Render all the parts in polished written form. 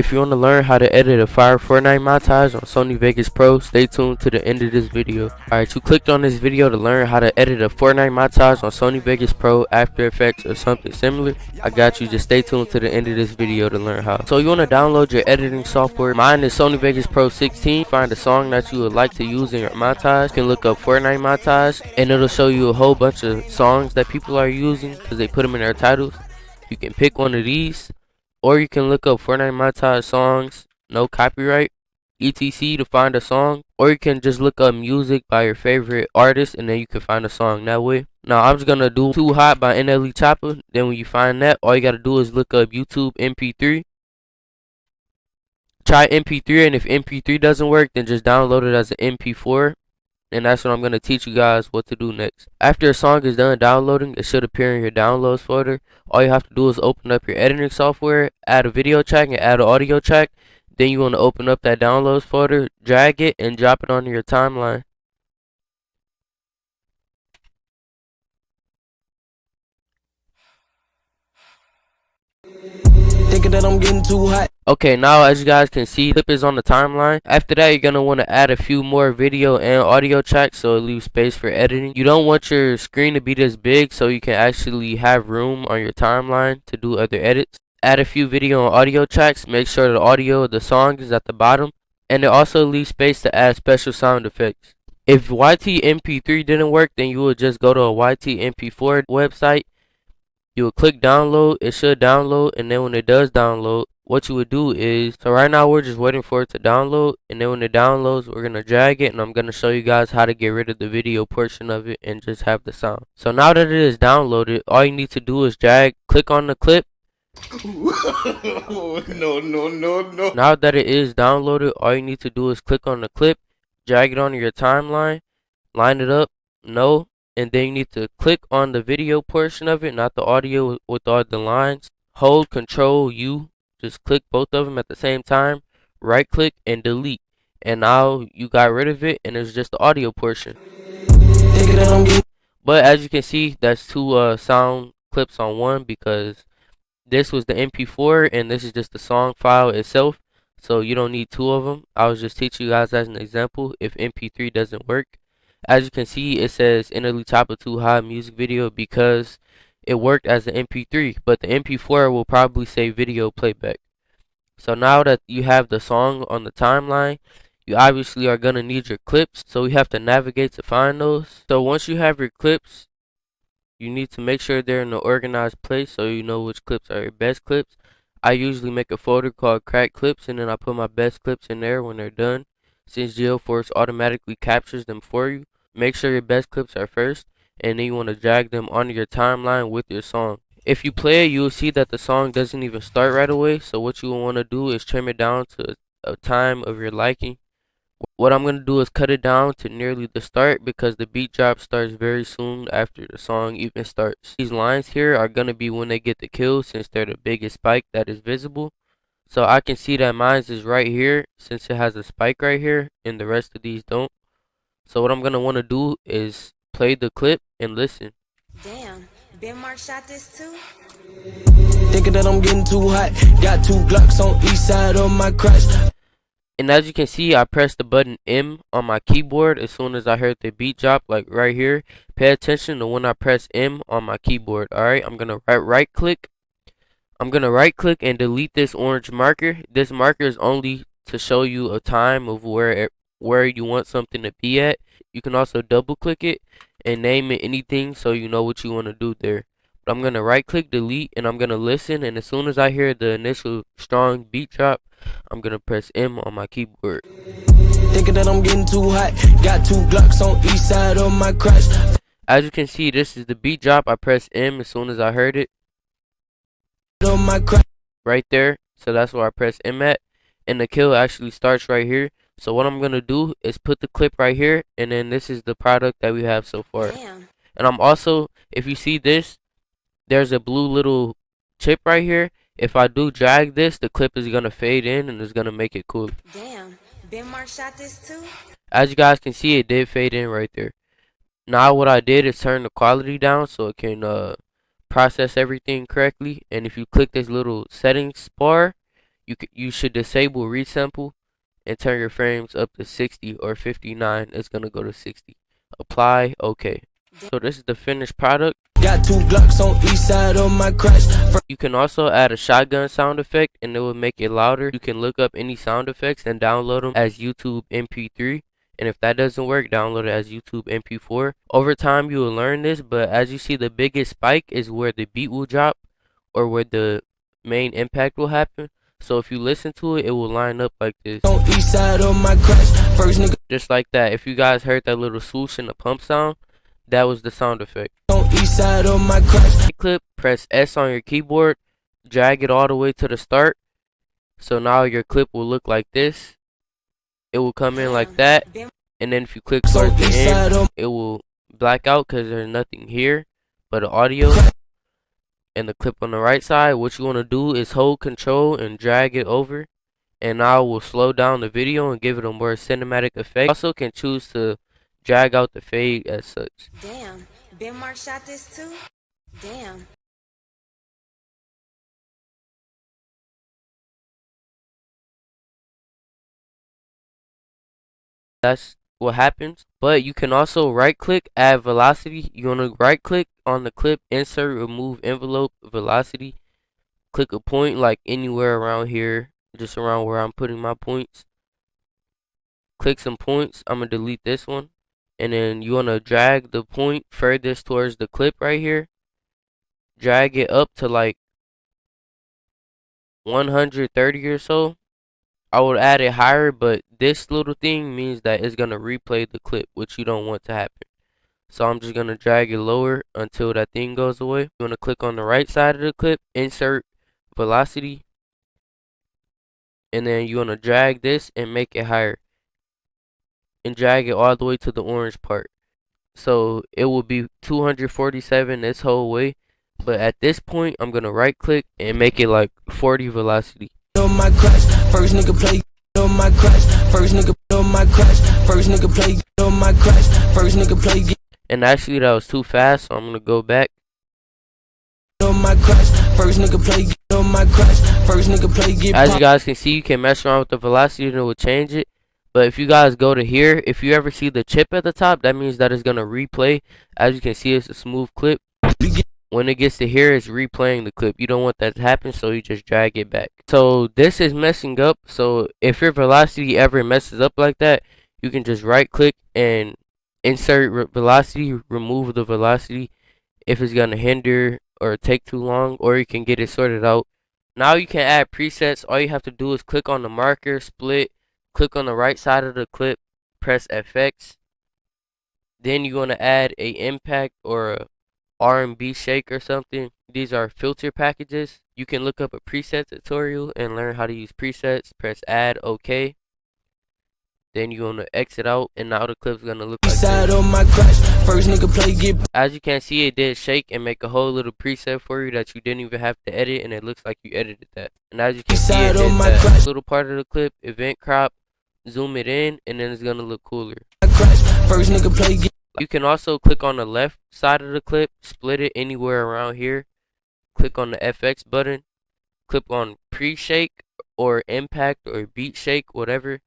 If you want to learn how to edit a fire Fortnite montage on Sony Vegas Pro, stay tuned to the end of this video. Alright, you clicked on this video to learn how to edit a Fortnite montage on Sony Vegas Pro, After Effects, or something similar. I got you, just stay tuned to the end of this video to learn how. So you want to download your editing software. Mine is Sony Vegas Pro 16. Find a song that you would like to use in your montage. You can look up Fortnite montage and it'll show you a whole bunch of songs that people are using because they put them in their titles. You can pick one of these. Or you can look up Fortnite montage songs, no copyright, etc. to find a song. Or you can just look up music by your favorite artist and then you can find a song that way. Now I'm just going to do Too Hot by NLE Choppa. Then when you find that, all you got to do is look up YouTube MP3. Try MP3, and if MP3 doesn't work, then just download it as an MP4. And that's what I'm going to teach you guys what to do next. After a song is done downloading, it should appear in your downloads folder. All you have to do is open up your editing software, add a video track and add an audio track. Then you want to open up that downloads folder, drag it and drop it onto your timeline. Thinking that I'm getting too hot. Okay, now as you guys can see, the clip is on the timeline. After that, you're going to want to add a few more video and audio tracks so it leaves space for editing. You don't want your screen to be this big so you can actually have room on your timeline to do other edits. Add a few video and audio tracks. Make sure the audio of the song is at the bottom. And it also leaves space to add special sound effects. If YT MP3 didn't work, then you would just go to a YT MP4 website. You will click download, it should download, and then when it does download, what you would do is, so right now we're just waiting for it to download, and then when it downloads, we're going to drag it, and I'm going to show you guys how to get rid of the video portion of it and just have the sound. So now that it is downloaded, all you need to do is click on the clip. No. Now that it is downloaded, all you need to do is click on the clip, drag it onto your timeline, line it up, no. And then you need to click on the video portion of it, not the audio with all the lines. Hold Control U, just click both of them at the same time. Right click and delete. And now you got rid of it and it's just the audio portion. But as you can see, that's two sound clips on one because this was the MP4 and this is just the song file itself. So you don't need two of them. I was just teaching you guys as an example if MP3 doesn't work. As you can see, it says NLE Choppa Too Hot music video because it worked as an MP3, but the MP4 will probably say video playback. So now that you have the song on the timeline, you obviously are going to need your clips, so we have to navigate to find those. So once you have your clips, you need to make sure they're in an organized place so you know which clips are your best clips. I usually make a folder called Crack Clips and then I put my best clips in there when they're done. Since GeoForce automatically captures them for you, make sure your best clips are first, and then you want to drag them onto your timeline with your song. If you play it, you will see that the song doesn't even start right away, so what you will want to do is trim it down to a time of your liking. What I'm going to do is cut it down to nearly the start because the beat drop starts very soon after the song even starts. These lines here are going to be when they get the kill since they're the biggest spike that is visible. So I can see that mine is right here since it has a spike right here and the rest of these don't. So what I'm going to want to do is play the clip and listen. Damn, Ben Mark shot this too? Thinking that I'm getting too hot. Got two Glocks on each side of my crotch. And as you can see, I pressed the button M on my keyboard as soon as I heard the beat drop, like right here. Pay attention to when I press M on my keyboard. Alright, I'm going to right click. I'm going to right click and delete this orange marker. This marker is only to show you a time of where you want something to be at. You can also double click it and name it anything so you know what you want to do there. But I'm going to right click delete and I'm going to listen, and as soon as I hear the initial strong beat drop, I'm going to press M on my keyboard. Thinking that I'm getting too hot. Got two Glocks on each side of my crotch. As you can see, this is the beat drop. I press M as soon as I heard it. Right there. So that's where I press M at. And the kill actually starts right here. So what I'm going to do is put the clip right here. And then this is the product that we have so far. Damn. And I'm also, if you see this, there's a blue little chip right here. If I do drag this, the clip is going to fade in and it's going to make it cool. Damn, Ben Mark shot this too? As you guys can see, it did fade in right there. Now what I did is turn the quality down so it can process everything correctly. And if you click this little settings bar, You should disable resample and turn your frames up to 60 or 59. It's gonna go to 60. Apply, okay. So this is the finished product. Got 2 Glocks on each side of my crotch. You can also add a shotgun sound effect and it will make it louder. You can look up any sound effects and download them as YouTube MP3. And if that doesn't work, download it as YouTube MP4. Over time you will learn this, but as you see, the biggest spike is where the beat will drop or where the main impact will happen. So if you listen to it, it will line up like this. On each side of my crotch. First nigga Just like that. If you guys heard that little swoosh and the pump sound, that was the sound effect. on each side of my crotch. Clip, press S on your keyboard, drag it all the way to the start. So now your clip will look like this. It will come in like that. And then if you click towards the end, it will black out because there's nothing here but the audio. And the clip on the right side, what you want to do is hold control and drag it over. And now we'll slow down the video and give it a more cinematic effect. Also can choose to drag out the fade as such. Damn, Ben Mark shot this too? Damn. That's what happens. But you can also right click, add velocity. You want to right click on the clip, insert, remove envelope, velocity. Click a point like anywhere around here, just around where I'm putting my points. Click some points. I'm going to delete this one. And then you want to drag the point furthest towards the clip right here. Drag it up to like 130 or so. I would add it higher, but this little thing means that it's going to replay the clip, which you don't want to happen. So I'm just going to drag it lower until that thing goes away. You want to click on the right side of the clip, insert velocity, and then you want to drag this and make it higher. And drag it all the way to the orange part. So it will be 247 this whole way. But at this point, I'm going to right click and make it like 40 velocity. On my crotch. First nigga play on my crotch. First nigga on my crotch. First nigga play on my crotch. First nigga play And actually that was too fast, so I'm going to go back. on my crotch. First nigga play on my crotch. First nigga play As you guys can see, you can mess around with the velocity and it will change it. But if you guys go to here, if you ever see the chip at the top, that means that it's going to replay. As you can see, it's a smooth clip. When it gets to here, it's replaying the clip. You don't want that to happen, so you just drag it back. So this is messing up. So if your velocity ever messes up like that, you can just right click and insert velocity, remove the velocity if it's going to hinder or take too long, or you can get it sorted out. Now you can add presets. All you have to do is click on the marker, split, click on the right side of the clip, press FX. Then you're going to add a impact or a R&B shake or something. These are filter packages. You can look up a preset tutorial and learn how to use presets. Press add, OK. Then you're going to exit out, and now the clip's going to look like this. on my crotch. First nigga play As you can see, it did shake and make a whole little preset for you that you didn't even have to edit, and it looks like you edited that. And as you can see, it did that little part of the clip, event crop, zoom it in, and then it's going to look cooler. First nigga play You can also click on the left side of the clip, split it anywhere around here, click on the FX button, click on pre-shake or impact or beat shake, whatever.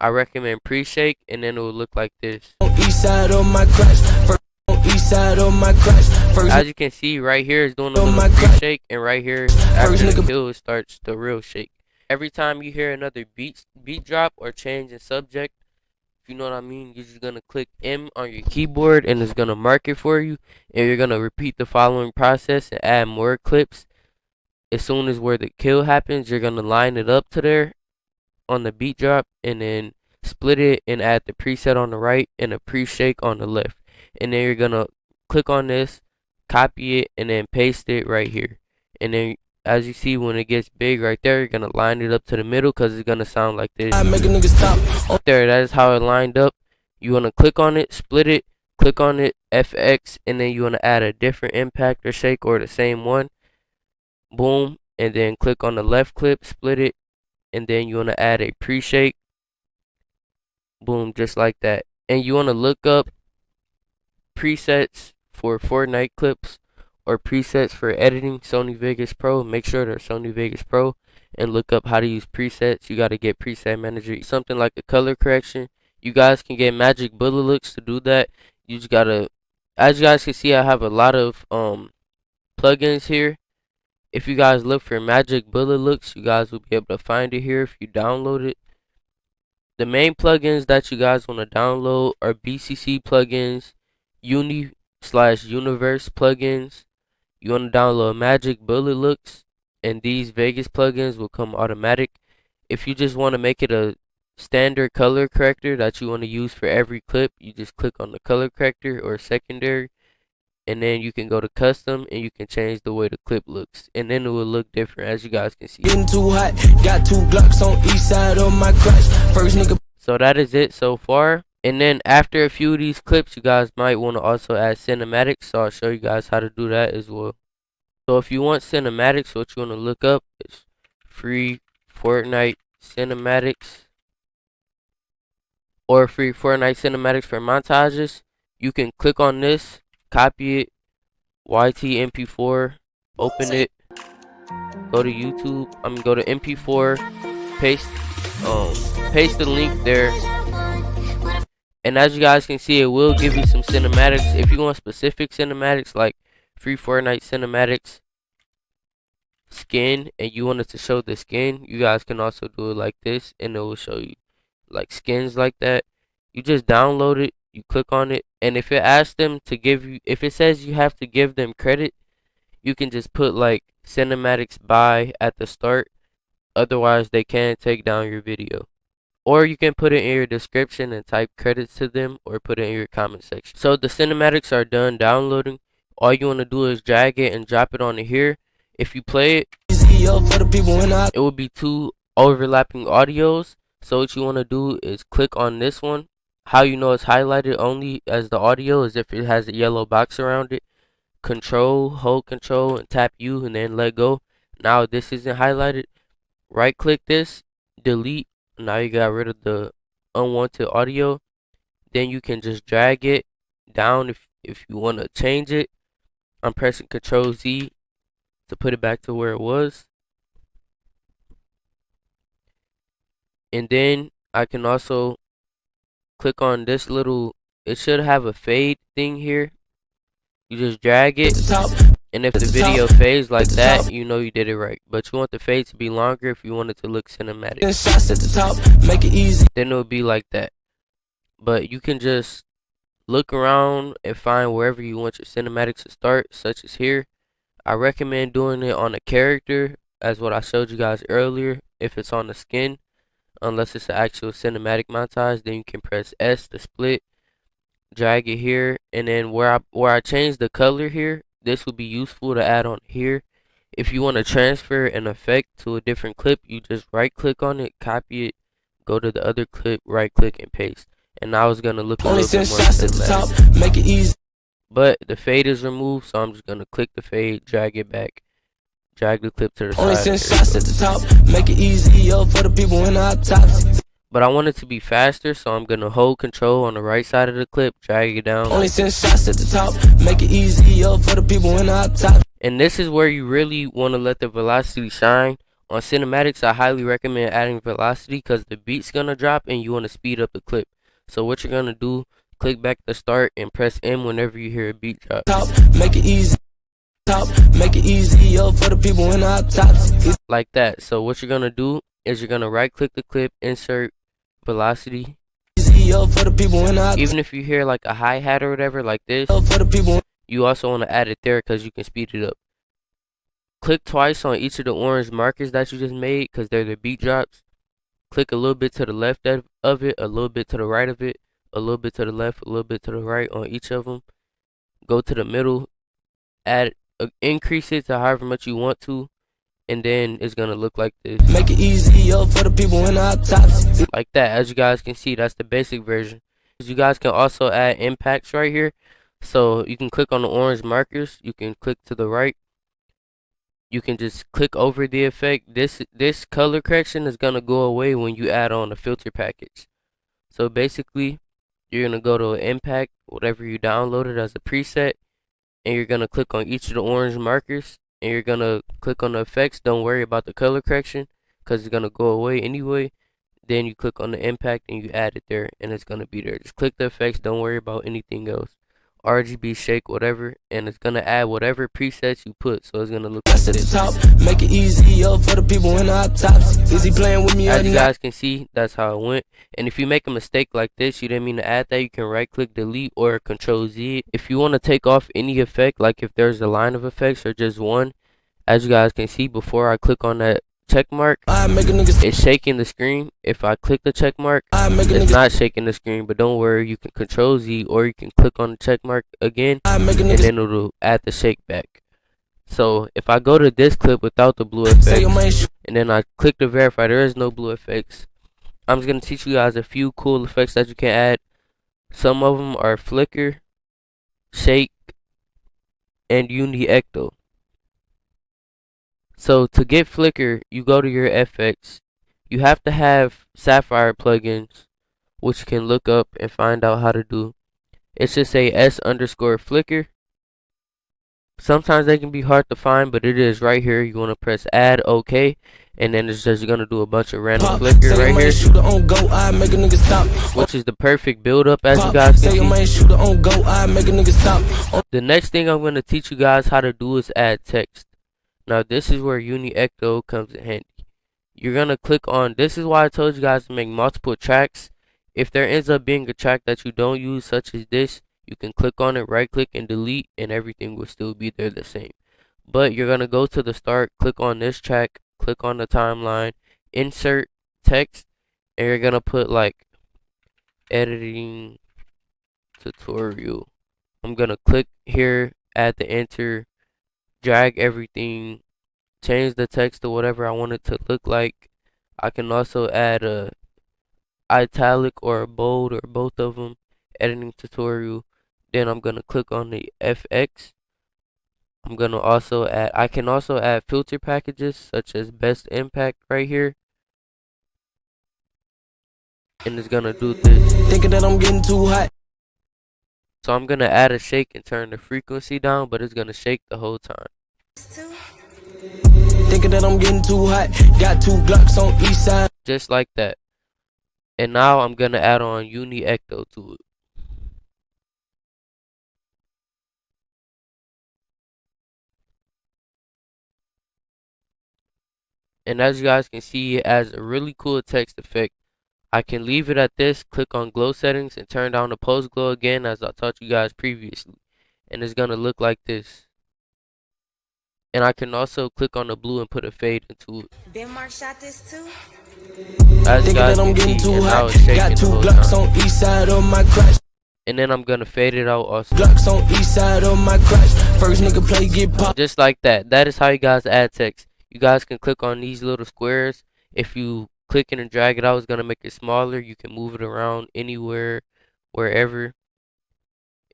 I recommend pre-shake, and then it will look like this. on each side of my crotch. On each side of my crotch. First As you can see, right here is doing a little pre-shake, and right here after the kill, it starts the real shake. Every time you hear another beat drop or change in subject, if you know what I mean, you're just gonna click M on your keyboard and it's gonna mark it for you, and you're gonna repeat the following process and add more clips. As soon as where the kill happens, you're gonna line it up to there on the beat drop, and then split it and add the preset on the right and a pre-shake on the left. And then you're gonna click on this, copy it, and then paste it right here. And then as you see, when it gets big right there, you're gonna line it up to the middle because it's gonna sound like this. I make a nigga stop. There, that is how it lined up. You wanna click on it, split it, click on it, FX, and then you wanna add a different impact or shake or the same one. Boom, and then click on the left clip, split it, and then you wanna add a pre-shake. Boom, just like that. And you wanna look up presets for FORTNITE clips or presets for editing Sony Vegas Pro. Make sure they're Sony Vegas Pro, and look up how to use presets, you got to get preset manager. Something like a color correction, you guys can get magic bullet looks to do that. You just gotta, as you guys can see, I have a lot of plugins here. If you guys look for magic bullet looks, you guys will be able to find it here if you download it. The main plugins that you guys want to download are BCC plugins, Uni/Universe plugins. You want to download magic bullet looks, and these Vegas plugins will come automatic. If you just want to make it a standard color corrector that you want to use for every clip, you just click on the color corrector or secondary, and then you can go to custom and you can change the way the clip looks, and then it will look different, as you guys can see. Getting too hot, got 2 Glocks on each side of my crotch. First nigga. So that is it so far. And then after a few of these clips, you guys might want to also add cinematics, so I'll show you guys how to do that as well. So if you want cinematics, what you want to look up is free FORTNITE cinematics, or free FORTNITE cinematics for montages. You can click on this, copy it, YT MP4, open it, go to YouTube, go to MP4, paste the link there, and as you guys can see, it will give you some cinematics. If you want specific cinematics like free FORTNITE cinematics skin, and you want it to show the skin, you guys can also do it like this, and it will show you like skins like that. You just download it, you click on it, and if it asks them to give you, if it says you have to give them credit, you can just put like cinematics by at the start. Otherwise, they can take down your video. Or you can put it in your description and type credits to them, or put it in your comment section. So the cinematics are done downloading. All you want to do is drag it and drop it onto here. If you play it, it will be 2 overlapping audios. So what you want to do is click on this one. How you know it's highlighted only as the audio is if it has a yellow box around it. Hold control and tap U and then let go. Now this isn't highlighted. Right click this, delete. Now you got rid of the unwanted audio. Then you can just drag it down if you want to change it. I'm pressing Control Z to put it back to where it was. And then I can also click on this little, it should have a fade thing here. You just drag it, and if the video fades like that, you know you did it right. But you want the fade to be longer if you want it to look cinematic. Then it will be like that. But you can just look around and find wherever you want your cinematics to start, such as here. I recommend doing it on a character, as what I showed you guys earlier. If it's on the skin, unless it's an actual cinematic montage, then you can press S to split, drag it here, and then where I changed the color here, this would be useful to add on here. If you want to transfer an effect to a different clip, you just right click on it, copy it, go to the other clip, right click and paste. And now it's gonna look a little bit more cinematic. Make it easy. But the fade is removed, so I'm just gonna click the fade, drag it back, drag the clip to the side. Make it easier for the people in our tops. But I want it to be faster, so I'm gonna hold control on the right side of the clip, drag it down. Only 10 shots at the top, make it easier for the people in our top. And this is where you really want to let the velocity shine. On cinematics, I highly recommend adding velocity because the beat's gonna drop and you want to speed up the clip. So what you're gonna do, click back to start and press M whenever you hear a beat drop. Top, make it easy. Top, make it easier for the people in our tops. Like that. So what you're gonna do is you're gonna right click the clip, insert velocity. For the people in our even if you hear like a hi-hat or whatever like this, for the people. You also want to add it there because you can speed it up. Click twice on each of the orange markers that you just made because they're the beat drops. Click a little bit to the left of it, a little bit to the right of it, a little bit to the left, a little bit to the right on each of them. Go to the middle, add, increase it to however much you want to, and then it's gonna look like this. Make it easier for the people in our tops. Like that. As you guys can see, that's the basic version. You guys can also add impacts right here. So you can click on the orange markers. You can click to the right. You can just click over the effect. This color correction is gonna go away when you add on a filter package. So basically, you're gonna go to impact, whatever you downloaded as a preset, and you're gonna click on each of the orange markers, and you're gonna click on the effects. Don't worry about the color correction. because it's gonna go away anyway. Then you click on the impact and you add it there, and it's gonna be there. Just click the effects. Don't worry about anything else. RGB, shake, whatever, and it's gonna add whatever presets you put. So it's gonna look like this. Make it easier for the people in the hot tops. Is he playing with me? As you guys can see, that's how it went. And if you make a mistake like this, you didn't mean to add that, you can right click delete or control Z. If you want to take off any effect, like if there's a line of effects or just one, as you guys can see, before I click on that check mark, it's shaking the screen. If I click the check mark, it's not shaking the screen, but don't worry, you can control Z or you can click on the check mark again, and then it'll add the shake back. So if I go to this clip without the blue effects, and then I click to verify, there is no blue effects. I'm just going to teach you guys a few cool effects that you can add. Some of them are flicker, shake, and uni-ecto. So to get flicker, you go to your FX. You have to have Sapphire plugins, which you can look up and find out how to do. It should say S_flicker. Sometimes they can be hard to find, but it is right here. You want to press add, OK, and then it's just going to do a bunch of random flicker right here, which is the perfect build up, as you guys can see. The next thing I'm going to teach you guys how to do is add text. Now this is where uni-ecto comes in handy. You're going to click on, this is why I told you guys to make multiple tracks. If there ends up being a track that you don't use, such as this, you can click on it, right click and delete, and everything will still be there the same. But you're going to go to the start, click on this track, click on the timeline, insert text, and you're going to put like editing tutorial. I'm going to click here, add the enter, drag everything, change the text to whatever I want it to look like. I can also add a italic or a bold or both of them, editing tutorial. Then I'm going to click on the FX. I'm going to also add, I can also add filter packages such as best impact right here. And it's going to do this. Thinking that I'm getting too hot. So I'm going to add a shake and turn the frequency down, but it's going to shake the whole time. Thinking that I'm getting too hot. Got 2 Glocks on each side. Just like that. And now I'm going to add on uni-ecto to it. And as you guys can see, it has a really cool text effect. I can leave it at this, click on glow settings, and turn down the post glow again as I taught you guys previously. And it's going to look like this. And I can also click on the blue and put a fade into it. Benmark shot this too. As you guys can see, and now it's shaking the whole time. And then I'm going to fade it out also. Just like that. That is how you guys add text. You guys can click on these little squares. If you click it and drag it out, it's going to make it smaller. You can move it around anywhere, wherever.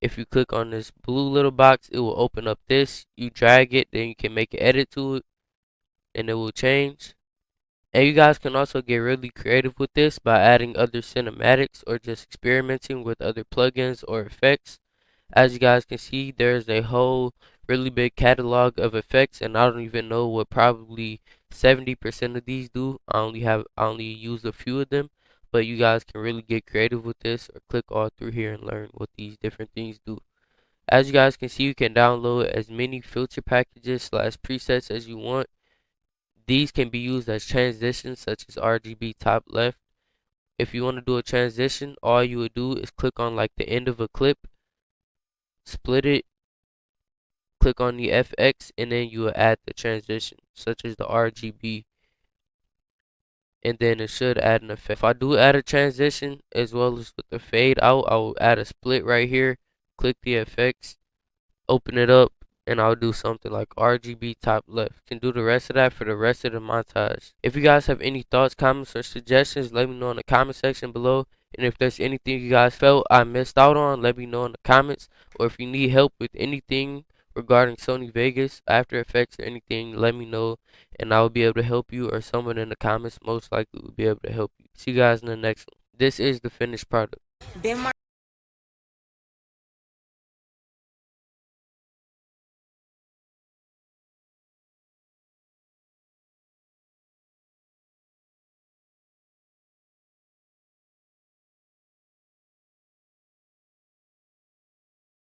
If you click on this blue little box, it will open up this. You drag it, then you can make an edit to it, and it will change. And you guys can also get really creative with this by adding other cinematics or just experimenting with other plugins or effects. As you guys can see, there's a whole really big catalog of effects, and I don't even know what probably 70% of these do. I only use a few of them, but you guys can really get creative with this or click all through here and learn what these different things do. As you guys can see, you can download as many filter packages / presets as you want. These can be used as transitions such as RGB top left. If you want to do a transition, all you would do is click on like the end of a clip, split it, click on the FX, and then you will add the transition such as the RGB, and then it should add an effect. If I do add a transition as well as with the fade out, I will add a split right here, click the effects, open it up, and I'll do something like RGB top left. Can do the rest of that for the rest of the montage. If you guys have any thoughts, comments, or suggestions, let me know in the comment section below. And if there's anything you guys felt I missed out on, let me know in the comments. Or if you need help with anything regarding Sony Vegas, After Effects, or anything, let me know, and I will be able to help you, or someone in the comments most likely will be able to help you. See you guys in the next one. This is the finished product.